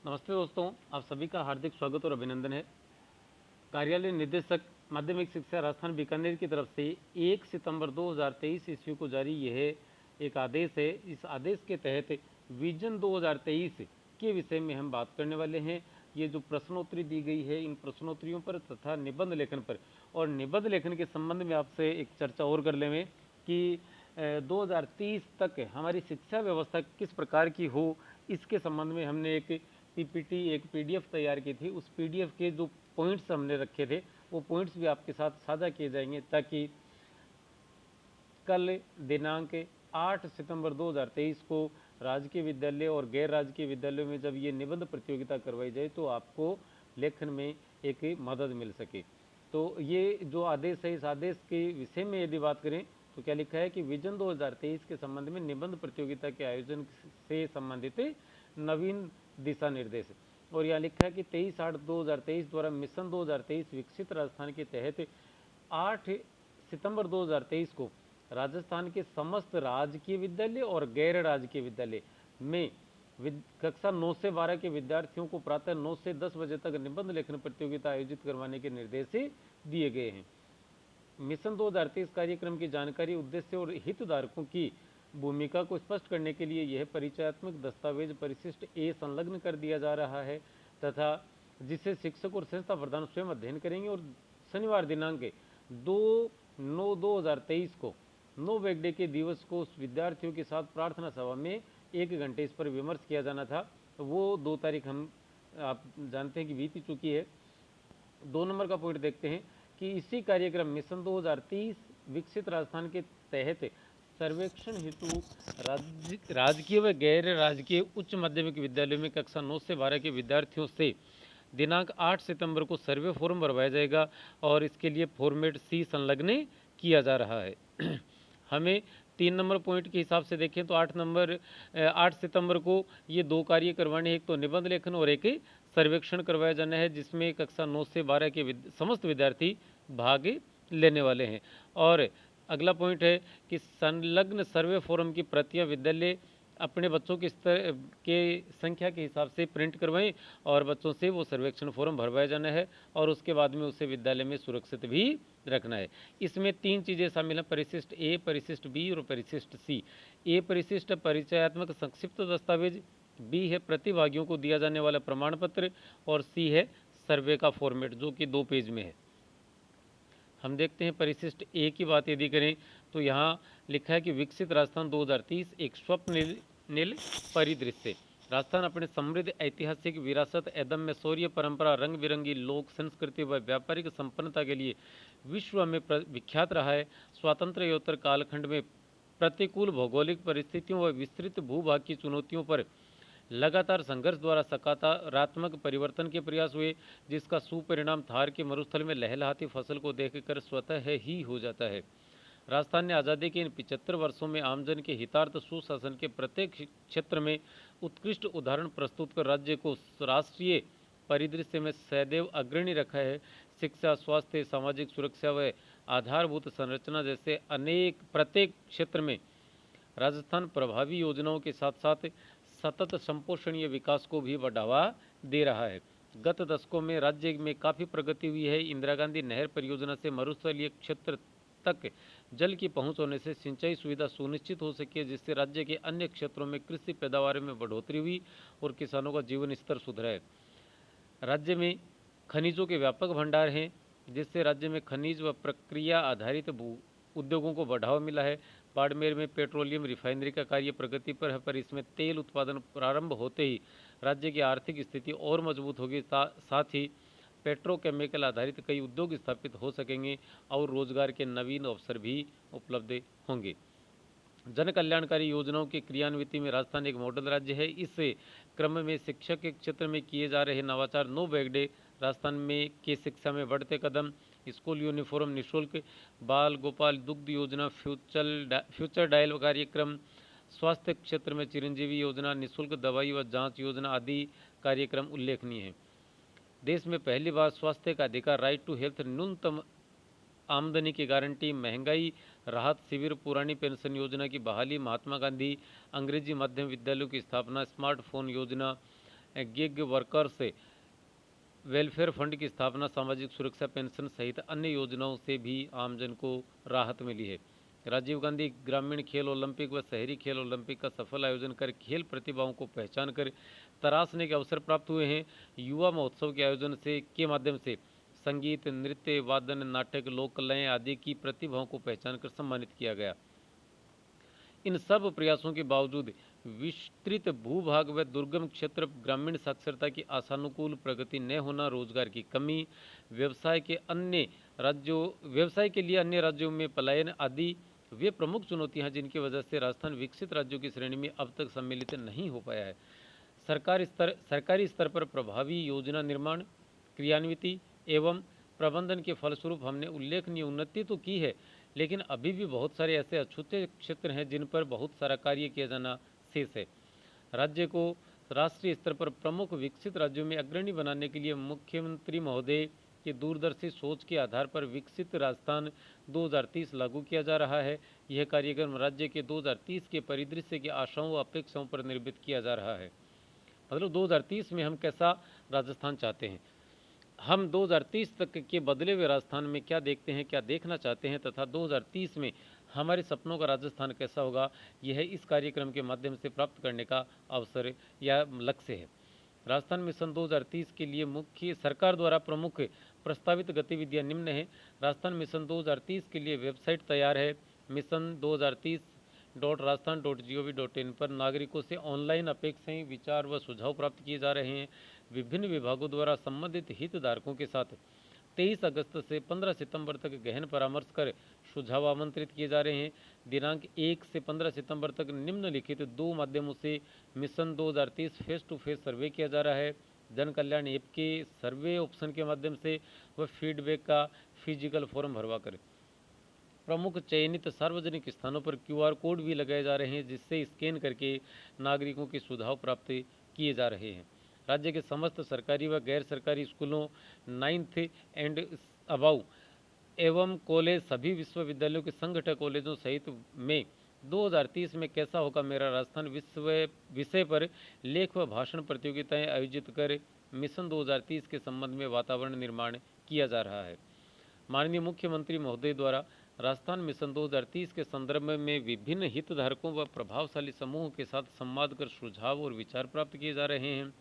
नमस्ते दोस्तों, आप सभी का हार्दिक स्वागत और अभिनंदन है। कार्यालय निदेशक माध्यमिक शिक्षा राजस्थान बीकानेर की तरफ से 1 सितंबर 2023 ईस्वी को जारी यह एक आदेश है। इस आदेश के तहत विजन 2023 के विषय में हम बात करने वाले हैं। ये जो प्रश्नोत्तरी दी गई है, इन प्रश्नोत्तरियों पर तथा निबंध लेखन पर, और निबंध लेखन के संबंध में आपसे एक चर्चा और कर लें कि 2030 तक हमारी शिक्षा व्यवस्था किस प्रकार की हो, इसके संबंध में हमने एक पीपीटी, एक पीडीएफ तैयार की थी। उस पीडीएफ के जो पॉइंट्स हमने रखे थे, वो पॉइंट्स भी आपके साथ साझा किए जाएंगे, ताकि कल दिनांक 8 सितंबर 2023 को राजकीय विद्यालय और गैर राजकीय विद्यालयों में जब ये निबंध प्रतियोगिता करवाई जाए तो आपको लेखन में एक मदद मिल सके। तो ये जो आदेश है, इस आदेश के विषय में यदि बात करें तो क्या लिखा है कि विजन 2023 के संबंध में निबंध प्रतियोगिता के आयोजन से संबंधित नवीन दिशा निर्देश। और यहाँ लिखा है कि 23/8/2023 द्वारा मिशन 2023 विकसित राजस्थान के तहत 8 सितंबर 2023 को राजस्थान के समस्त राजकीय विद्यालय और गैर राजकीय विद्यालय में कक्षा 9 से 12 के विद्यार्थियों को प्रातः 9 से 10 बजे तक निबंध लेखन प्रतियोगिता आयोजित करवाने के निर्देश दिए गए हैं। मिशन 2023 कार्यक्रम की जानकारी, उद्देश्य और हितधारकों की भूमिका को स्पष्ट करने के लिए यह परिचयात्मक दस्तावेज परिशिष्ट ए संलग्न कर दिया जा रहा है, तथा जिसे शिक्षक और संस्था प्रधान स्वयं अध्ययन करेंगे। और शनिवार दिनांक 2/9/2023 को 9 वेगडे के दिवस को विद्यार्थियों के साथ प्रार्थना सभा में 1 घंटे इस पर विमर्श किया जाना था। वो 2 तारीख हम आप जानते हैं कि बीत चुकी है। 2 नंबर का पॉइंट देखते हैं कि इसी कार्यक्रम मिशन 2030 विकसित राजस्थान के तहत सर्वेक्षण हेतु राजकीय व गैर राजकीय उच्च माध्यमिक विद्यालयों में कक्षा 9 से 12 के विद्यार्थियों से दिनांक 8 सितंबर को सर्वे फॉर्म भरवाया जाएगा और इसके लिए फॉर्मेट सी संलग्न किया जा रहा है। हमें 3 नंबर पॉइंट के हिसाब से देखें तो 8 सितंबर को ये 2 कार्य करवाने हैं, एक तो निबंध लेखन और एक सर्वेक्षण करवाया जाना है, जिसमें कक्षा 9 से 12 के समस्त विद्यार्थी भाग लेने वाले हैं। और अगला पॉइंट है कि संलग्न सर्वे फॉर्म की प्रतियां विद्यालय अपने बच्चों के स्तर के संख्या के हिसाब से प्रिंट करवाएं और बच्चों से वो सर्वेक्षण फॉर्म भरवाया जाना है और उसके बाद में उसे विद्यालय में सुरक्षित भी रखना है। इसमें 3 चीज़ें शामिल हैं, परिशिष्ट ए, परिशिष्ट बी और परिशिष्ट सी। ए परिशिष्ट परिचयात्मक संक्षिप्त दस्तावेज, बी है प्रतिभागियों को दिया जाने वाला प्रमाण पत्र और सी है सर्वे का फॉर्मेट, जो कि 2 पेज में है। हम देखते हैं परिशिष्ट ए की बात यदि करें तो यहाँ लिखा है कि विकसित राजस्थान 2030 एक स्वप्निल परिदृश्य। राजस्थान अपने समृद्ध ऐतिहासिक विरासत, अदम्य शौर्य परंपरा, रंग बिरंगी लोक संस्कृति व व्यापारिक संपन्नता के लिए विश्व में विख्यात रहा है। स्वातंत्र्योत्तर कालखंड में प्रतिकूल भौगोलिक परिस्थितियों व विस्तृत भूभाग की चुनौतियों पर लगातार संघर्ष द्वारा सकारात्मक परिवर्तन के प्रयास हुए, जिसका सुपरिणाम थार के मरुस्थल में लहलहाती फसल को देखकर स्वतः ही हो जाता है। राजस्थान ने आज़ादी के इन 75 वर्षों में आमजन के हितार्थ सुशासन के प्रत्येक क्षेत्र में उत्कृष्ट उदाहरण प्रस्तुत कर राज्य को राष्ट्रीय परिदृश्य में सदैव अग्रणी रखा है। शिक्षा, स्वास्थ्य, सामाजिक सुरक्षा व आधारभूत संरचना जैसे प्रत्येक क्षेत्र में राजस्थान प्रभावी योजनाओं के साथ साथ सतत संपोषणीय विकास को भी बढ़ावा दे रहा है। गत दशकों में राज्य में काफ़ी प्रगति हुई है। इंदिरा गांधी नहर परियोजना से मरुस्थलीय क्षेत्र तक जल की पहुंच होने से सिंचाई सुविधा सुनिश्चित हो सकी है, जिससे राज्य के अन्य क्षेत्रों में कृषि पैदावार में बढ़ोतरी हुई और किसानों का जीवन स्तर सुधरा है। राज्य में खनिजों के व्यापक भंडार हैं, जिससे राज्य में खनिज व प्रक्रिया आधारित उद्योगों को बढ़ावा मिला है। बाड़मेर में पेट्रोलियम रिफाइनरी का कार्य प्रगति पर है, पर इसमें तेल उत्पादन प्रारंभ होते ही राज्य की आर्थिक स्थिति और मजबूत होगी। साथ ही पेट्रोकेमिकल आधारित कई उद्योग स्थापित हो सकेंगे और रोजगार के नवीन अवसर भी उपलब्ध होंगे। जन कल्याणकारी योजनाओं की क्रियान्विति में राजस्थान एक मॉडल राज्य है। इस क्रम में शिक्षा के क्षेत्र में किए जा रहे नवाचार, 9 बैगडे राजस्थान में की शिक्षा में बढ़ते कदम, स्कूल यूनिफॉर्म निःशुल्क, बाल गोपाल दुग्ध योजना, फ्यूचर डायल कार्यक्रम, स्वास्थ्य क्षेत्र में चिरंजीवी योजना, निःशुल्क दवाई व जांच योजना आदि कार्यक्रम उल्लेखनीय हैं। देश में पहली बार स्वास्थ्य का अधिकार, राइट टू हेल्थ, न्यूनतम आमदनी की गारंटी, महंगाई राहत शिविर, पुरानी पेंशन योजना की बहाली, महात्मा गांधी अंग्रेजी माध्यम विद्यालयों की स्थापना, स्मार्टफोन योजना, गिग वर्कर्स वेलफेयर फंड की स्थापना, सामाजिक सुरक्षा पेंशन सहित अन्य योजनाओं से भी आमजन को राहत मिली है। राजीव गांधी ग्रामीण खेल ओलंपिक व शहरी खेल ओलंपिक का सफल आयोजन कर खेल प्रतिभाओं को पहचान कर तराशने के अवसर प्राप्त हुए हैं। युवा महोत्सव के आयोजन से के माध्यम से संगीत, नृत्य, वादन, नाटक, लोक कलाएं आदि की प्रतिभाओं को पहचान कर सम्मानित किया गया। इन सब प्रयासों के बावजूद विस्तृत भूभाग व दुर्गम क्षेत्र, ग्रामीण साक्षरता की आशानुकूल प्रगति न होना, रोजगार की कमी, व्यवसाय के लिए अन्य राज्यों में पलायन आदि वे प्रमुख चुनौतियां हैं जिनकी वजह से राजस्थान विकसित राज्यों की श्रेणी में अब तक सम्मिलित नहीं हो पाया है। सरकारी स्तर पर प्रभावी योजना निर्माण, क्रियान्विति एवं प्रबंधन के फलस्वरूप हमने उल्लेखनीय उन्नति तो की है, लेकिन अभी भी बहुत सारे ऐसे अछूते क्षेत्र हैं जिन पर बहुत सारा कार्य किया जाना शेष है। राज्य को राष्ट्रीय स्तर पर प्रमुख विकसित राज्यों में अग्रणी बनाने के लिए मुख्यमंत्री महोदय की दूरदर्शी सोच के आधार पर विकसित राजस्थान 2030 लागू किया जा रहा है। यह कार्यक्रम राज्य के 2030 के परिदृश्य की आशाओं व अपेक्षाओं पर निर्मित किया जा रहा है। मतलब 2030 में हम कैसा राजस्थान चाहते हैं, हम 2030 तक के बदले हुए राजस्थान में क्या देखते हैं, क्या देखना चाहते हैं तथा 2030 में हमारे सपनों का राजस्थान कैसा होगा, यह इस कार्यक्रम के माध्यम से प्राप्त करने का अवसर या लक्ष्य है। राजस्थान मिशन 2030 के लिए मुख्य सरकार द्वारा प्रमुख प्रस्तावित गतिविधियां निम्न हैं। राजस्थान मिशन 2030 के लिए वेबसाइट तैयार है। मिशन 2030.rajasthan.gov.in पर नागरिकों से ऑनलाइन अपेक्षाएं, विचार व सुझाव प्राप्त किए जा रहे हैं। विभिन्न विभागों द्वारा संबंधित हितधारकों के साथ 23 अगस्त से 15 सितंबर तक गहन परामर्श कर सुझाव आमंत्रित किए जा रहे हैं। दिनांक 1 से 15 सितंबर तक निम्नलिखित 2 माध्यमों से मिशन 2030 फेस टू फेस सर्वे किया जा रहा है। जन कल्याण ऐप के सर्वे ऑप्शन के माध्यम से व फीडबैक का फिजिकल फॉर्म भरवा कर प्रमुख चयनित सार्वजनिक स्थानों पर QR कोड भी लगाए जा रहे हैं, जिससे स्कैन करके नागरिकों के सुझाव प्राप्त किए जा रहे हैं। राज्य के समस्त सरकारी व गैर सरकारी स्कूलों, 9th एंड अबव एवं कॉलेज, सभी विश्वविद्यालयों के संगठन कॉलेजों सहित में 2030 में कैसा होगा मेरा राजस्थान विषय पर लेख व भाषण प्रतियोगिताएं आयोजित कर मिशन 2030 के संबंध में वातावरण निर्माण किया जा रहा है। माननीय मुख्यमंत्री महोदय द्वारा राजस्थान मिशन 2030 के संदर्भ में विभिन्न हितधारकों व प्रभावशाली समूहों के साथ संवाद कर सुझाव और विचार प्राप्त किए जा रहे हैं।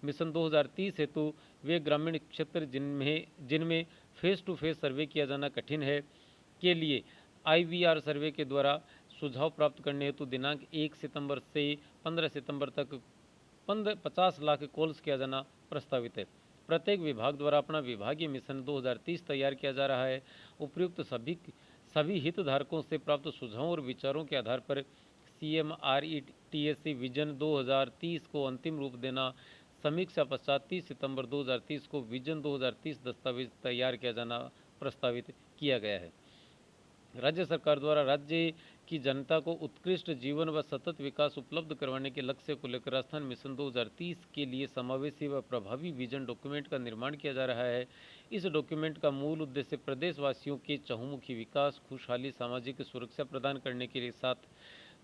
मिशन 2030 हेतु वे ग्रामीण क्षेत्र जिनमें फेस टू फेस सर्वे किया जाना कठिन है के लिए IVR सर्वे के द्वारा सुझाव प्राप्त करने हेतु दिनांक 1 सितंबर से 15 सितंबर तक 50 लाख कॉल्स किया जाना प्रस्तावित है। प्रत्येक विभाग द्वारा अपना विभागीय मिशन 2030 तैयार किया जा रहा है। उपयुक्त सभी हितधारकों से प्राप्त सुझावों और विचारों के आधार पर CMRETSC विजन 2030 को अंतिम रूप देना, समीक्षा पश्चात 30 सितंबर 2030 को विजन 2030 दस्तावेज तैयार किया जाना प्रस्तावित किया गया है। राज्य सरकार द्वारा राज्य की जनता को उत्कृष्ट जीवन व सतत विकास उपलब्ध करवाने के लक्ष्य को लेकर राजस्थान मिशन 2030 के लिए समावेशी व प्रभावी विजन डॉक्यूमेंट का निर्माण किया जा रहा है। इस डॉक्यूमेंट का मूल उद्देश्य प्रदेशवासियों के चहुमुखी विकास, खुशहाली, सामाजिक सुरक्षा प्रदान करने के साथ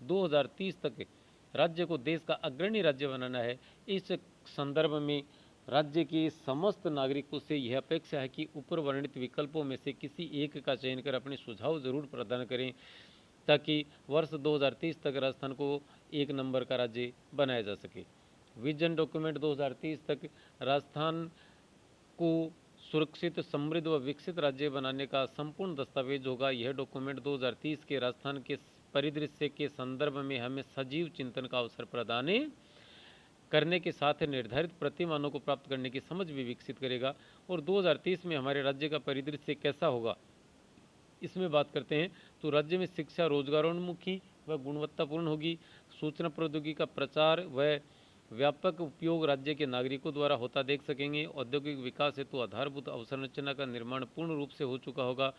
2030 तक राज्य को देश का अग्रणी राज्य बनाना है। इस संदर्भ में राज्य के समस्त नागरिकों से यह अपेक्षा है कि ऊपर वर्णित विकल्पों में से किसी एक का चयन कर अपने सुझाव जरूर प्रदान करें, ताकि वर्ष 2030 तक राजस्थान को 1 नंबर का राज्य बनाया जा सके। विजन डॉक्यूमेंट 2030 तक राजस्थान को सुरक्षित, समृद्ध व विकसित राज्य बनाने का संपूर्ण दस्तावेज होगा। यह डॉक्यूमेंट 2030 के राजस्थान के परिदृश्य के संदर्भ में हमें सजीव चिंतन का अवसर प्रदान करने के साथ निर्धारित प्रतिमानों को प्राप्त करने की समझ भी विकसित करेगा। और 2030 में हमारे राज्य का परिदृश्य कैसा होगा, इसमें बात करते हैं तो राज्य में शिक्षा रोजगारोन्मुखी व गुणवत्तापूर्ण होगी। सूचना प्रौद्योगिकी का प्रचार व व्यापक उपयोग राज्य के नागरिकों द्वारा होता देख सकेंगे। औद्योगिक विकास हेतु आधारभूत अवसंरचना का निर्माण पूर्ण रूप से हो चुका होगा।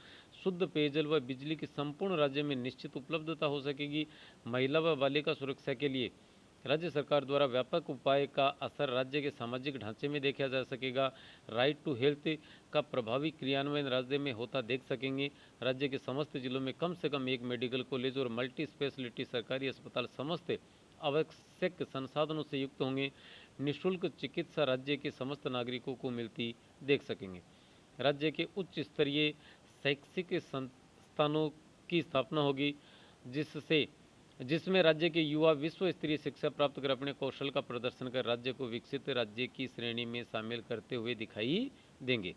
शुद्ध पेयजल व बिजली की संपूर्ण राज्य में निश्चित उपलब्धता हो सकेगी। महिला व बालिका सुरक्षा के लिए राज्य सरकार द्वारा व्यापक उपाय का असर राज्य के सामाजिक ढांचे में देखा जा सकेगा। राइट टू हेल्थ का प्रभावी क्रियान्वयन राज्य में होता देख सकेंगे। राज्य के समस्त जिलों में कम से कम 1 मेडिकल कॉलेज और मल्टी स्पेशलिटी सरकारी अस्पताल समस्त आवश्यक संसाधनों से युक्त होंगे। निःशुल्क चिकित्सा राज्य के समस्त नागरिकों को मिलती देख सकेंगे। राज्य के उच्च स्तरीय शैक्षिक संस्थानों की स्थापना होगी, जिसमें राज्य के युवा विश्व स्तरीय शिक्षा प्राप्त कर अपने कौशल का प्रदर्शन कर राज्य को विकसित राज्य की श्रेणी में शामिल करते हुए दिखाई देंगे।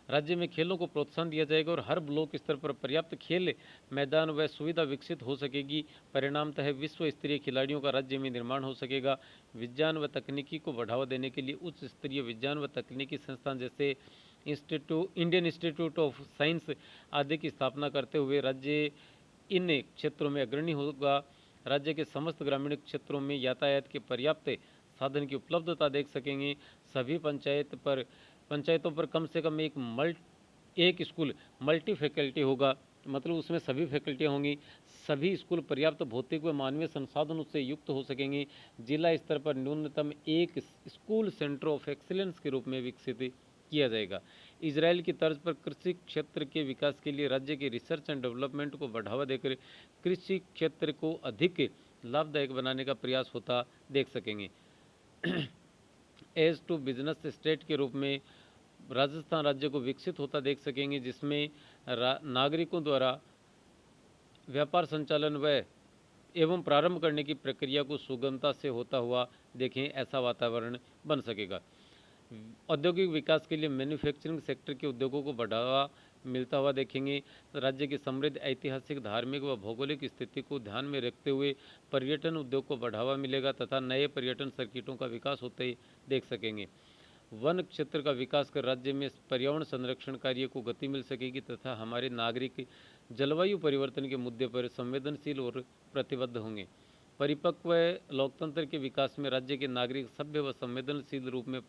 राज्य में खेलों को प्रोत्साहन दिया जाएगा और हर ब्लॉक स्तर पर पर्याप्त खेल मैदान व सुविधा विकसित हो सकेगी। परिणामतः विश्व स्तरीय खिलाड़ियों का राज्य में निर्माण हो सकेगा। विज्ञान व तकनीकी को बढ़ावा देने के लिए उच्च स्तरीय विज्ञान व तकनीकी संस्थान जैसे इंडियन इंस्टीट्यूट ऑफ साइंस आदि की स्थापना करते हुए राज्य इन क्षेत्रों में अग्रणी होगा। राज्य के समस्त ग्रामीण क्षेत्रों में यातायात के पर्याप्त साधन की उपलब्धता देख सकेंगे। सभी पंचायतों पर कम से कम एक स्कूल मल्टी फैकल्टी होगा, मतलब उसमें सभी फैकल्टियाँ होंगी। सभी स्कूल पर्याप्त भौतिक व मानवीय संसाधनों से युक्त हो सकेंगे। जिला स्तर पर न्यूनतम एक स्कूल सेंटर ऑफ एक्सीलेंस के रूप में विकसित किया जाएगा। इजराइल की तर्ज पर कृषि क्षेत्र के विकास के लिए राज्य के रिसर्च एंड डेवलपमेंट को बढ़ावा देकर कृषि क्षेत्र को अधिक लाभदायक बनाने का प्रयास होता देख सकेंगे। एज टू बिजनेस स्टेट के रूप में राजस्थान राज्य को विकसित होता देख सकेंगे, जिसमें नागरिकों द्वारा व्यापार संचालन व एवं प्रारंभ करने की प्रक्रिया को सुगमता से होता हुआ देखें, ऐसा वातावरण बन सकेगा। औद्योगिक विकास के लिए मैन्युफैक्चरिंग सेक्टर के उद्योगों को बढ़ावा मिलता हुआ देखेंगे। राज्य की समृद्ध ऐतिहासिक, धार्मिक व भौगोलिक स्थिति को ध्यान में रखते हुए पर्यटन उद्योग को बढ़ावा मिलेगा तथा नए पर्यटन सर्किटों का विकास होते देख सकेंगे। वन क्षेत्र का विकास कर राज्य में पर्यावरण संरक्षण कार्य को गति मिल सकेगी तथा हमारे नागरिक जलवायु परिवर्तन के मुद्दे पर संवेदनशील और प्रतिबद्ध होंगे। परिपक्व लोकतंत्र के विकास में राज्य के नागरिक सभ्य व संवेदनशील रूप में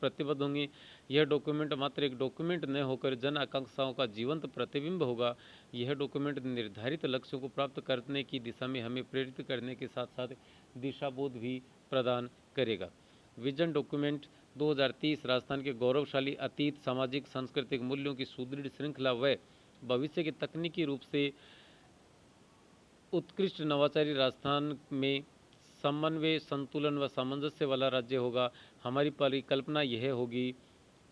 प्रतिबद्ध होंगे। यह डॉक्यूमेंट मात्र एक डॉक्यूमेंट न होकर जन आकांक्षाओं का जीवंत प्रतिबिंब होगा। यह डॉक्यूमेंट निर्धारित लक्ष्यों को प्राप्त करने की दिशा में हमें प्रेरित करने के साथ साथ दिशाबोध भी प्रदान करेगा। विजन डॉक्यूमेंट 2030 राजस्थान के गौरवशाली अतीत, सामाजिक सांस्कृतिक मूल्यों की सुदृढ़ श्रृंखला व भविष्य के तकनीकी रूप से उत्कृष्ट नवाचारी राजस्थान में समन्वय, संतुलन व सामंजस्य वाला राज्य होगा। हमारी परिकल्पना यह होगी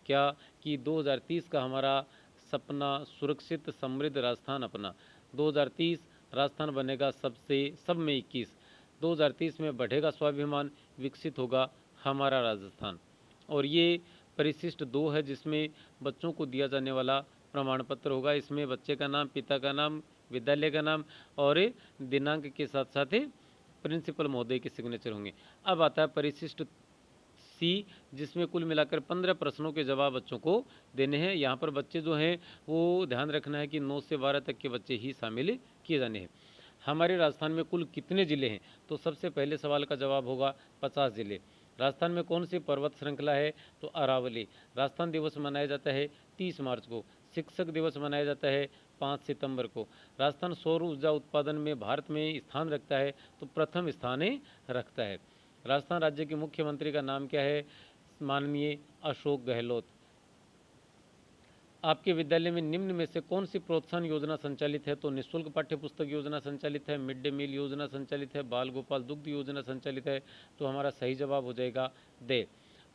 क्या कि 2030 का हमारा सपना सुरक्षित समृद्ध राजस्थान अपना। 2030 राजस्थान बनेगा सब में 21। 2030 में बढ़ेगा स्वाभिमान, विकसित होगा हमारा राजस्थान। और ये परिशिष्ट 2 है, जिसमें बच्चों को दिया जाने वाला प्रमाण पत्र होगा। इसमें बच्चे का नाम, पिता का नाम, विद्यालय का नाम और दिनांक के साथ साथ प्रिंसिपल महोदय के सिग्नेचर होंगे। अब आता है परिशिष्ट सी, जिसमें कुल मिलाकर 15 प्रश्नों के जवाब बच्चों को देने हैं। यहाँ पर बच्चे जो हैं वो ध्यान रखना है कि 9 से 12 तक के बच्चे ही शामिल किए जाने हैं। हमारे राजस्थान में कुल कितने ज़िले हैं, तो सबसे पहले सवाल का जवाब होगा 50 ज़िले। राजस्थान में कौन सी पर्वत श्रृंखला है, तो अरावली। राजस्थान दिवस मनाया जाता है 30 मार्च को। शिक्षक दिवस मनाया जाता है 5 सितंबर को। राजस्थान सौर ऊर्जा उत्पादन में भारत में स्थान रखता है, तो प्रथम स्थान रखता है। राजस्थान राज्य के मुख्यमंत्री का नाम क्या है, माननीय अशोक गहलोत। आपके विद्यालय में निम्न में से कौन सी प्रोत्साहन योजना संचालित है, तो निःशुल्क पाठ्य पुस्तक योजना संचालित है, मिड डे मील योजना संचालित है, बाल गोपाल दुग्ध योजना संचालित है। तो हमारा सही जवाब हो जाएगा दे।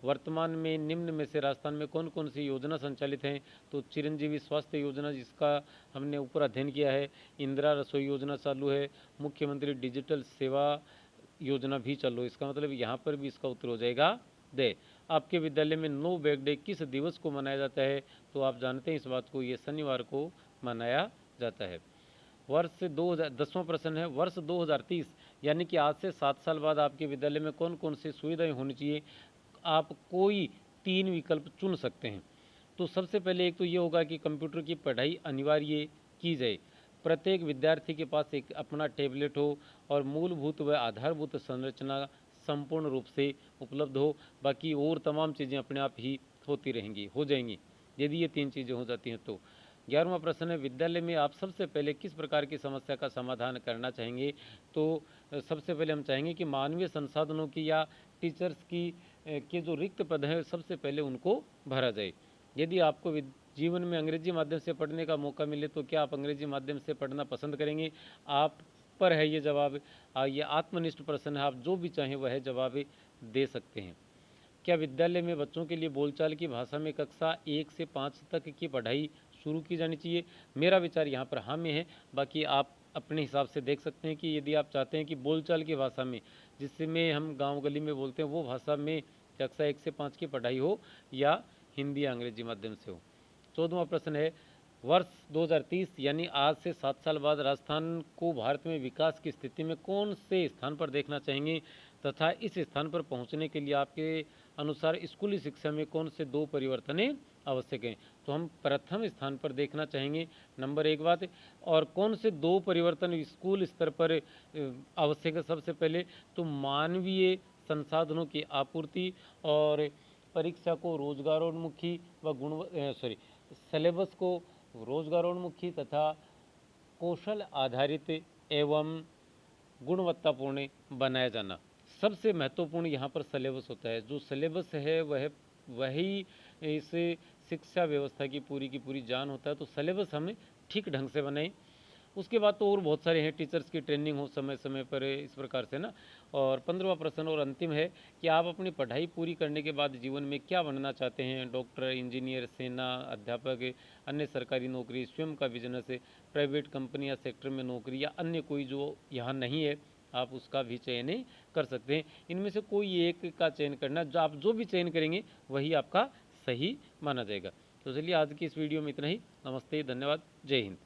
वर्तमान में निम्न में से राजस्थान में कौन कौन सी योजना संचालित हैं, तो चिरंजीवी स्वास्थ्य योजना, जिसका हमने ऊपर अध्ययन किया है, इंदिरा रसोई योजना चालू है, मुख्यमंत्री डिजिटल सेवा योजना भी चालू है। इसका मतलब यहाँ पर भी इसका उत्तर हो जाएगा दे। आपके विद्यालय में नो बैग डे किस दिवस को मनाया जाता है, तो आप जानते हैं इस बात को, ये शनिवार को मनाया जाता है। वर्ष 10वां प्रश्न है, वर्ष 2030 यानी कि आज से 7 साल बाद आपके विद्यालय में कौन कौन सी सुविधाएं होनी चाहिए। आप कोई 3 विकल्प चुन सकते हैं। तो सबसे पहले एक तो ये होगा कि कंप्यूटर की पढ़ाई अनिवार्य की जाए। प्रत्येक विद्यार्थी के पास एक अपना टैबलेट हो और मूलभूत व आधारभूत संरचना संपूर्ण रूप से उपलब्ध हो। बाकी और तमाम चीज़ें अपने आप ही होती रहेंगी, हो जाएंगी, यदि ये 3 चीज़ें हो जाती हैं तो। 11वां प्रश्न है, विद्यालय में आप सबसे पहले किस प्रकार की समस्या का समाधान करना चाहेंगे। तो सबसे पहले हम चाहेंगे कि मानवीय संसाधनों की या टीचर्स की के जो रिक्त पद हैं सबसे पहले उनको भरा जाए। यदि आपको जीवन में अंग्रेजी माध्यम से पढ़ने का मौका मिले तो क्या आप अंग्रेजी माध्यम से पढ़ना पसंद करेंगे। आप पर है ये जवाब। ये आत्मनिष्ठ प्रश्न है, आप जो भी चाहें वह जवाब दे सकते हैं। क्या विद्यालय में बच्चों के लिए बोलचाल की भाषा में कक्षा 1 से 5 तक की पढ़ाई शुरू की जानी चाहिए? मेरा विचार यहाँ पर हाँ में है। बाकी आप अपने हिसाब से देख सकते हैं कि यदि आप चाहते हैं कि बोलचाल की भाषा में, जिसमें हम गांव गली में बोलते हैं, वो भाषा में कक्षा 1 से 5 की पढ़ाई हो या हिंदी या अंग्रेजी माध्यम से हो। 14वां प्रश्न है, वर्ष 2030 यानी आज से 7 साल बाद राजस्थान को भारत में विकास की स्थिति में कौन से स्थान पर देखना चाहेंगे तथा इस स्थान पर पहुंचने के लिए आपके अनुसार स्कूली शिक्षा में कौन से 2 परिवर्तन आवश्यक हैं? तो हम प्रथम स्थान पर देखना चाहेंगे, नंबर 1 बात। और कौन से 2 परिवर्तन स्कूल स्तर पर आवश्यक है? सबसे पहले तो मानवीय संसाधनों की आपूर्ति और परीक्षा को रोजगारोन्मुखी व सिलेबस को रोजगारोन्मुखी तथा कौशल आधारित एवं गुणवत्तापूर्ण बनाया जाना। सबसे महत्वपूर्ण यहाँ पर सिलेबस होता है। जो सिलेबस है वही इस शिक्षा व्यवस्था की पूरी जान होता है। तो सिलेबस हमें ठीक ढंग से बनाएं। उसके बाद तो और बहुत सारे हैं, टीचर्स की ट्रेनिंग हो समय समय पर, इस प्रकार से ना। और 15वां प्रश्न और अंतिम है कि आप अपनी पढ़ाई पूरी करने के बाद जीवन में क्या बनना चाहते हैं? डॉक्टर, इंजीनियर, सेना, अध्यापक, अन्य सरकारी नौकरी, स्वयं का बिजनेस, प्राइवेट कंपनी या सेक्टर में नौकरी, या अन्य कोई जो यहाँ नहीं है आप उसका भी चयन कर सकते हैं। इनमें से कोई एक का चयन करना, जो आप जो भी चयन करेंगे वही आपका सही माना जाएगा। तो चलिए आज की इस वीडियो में इतना ही। नमस्ते, धन्यवाद, जय हिंद।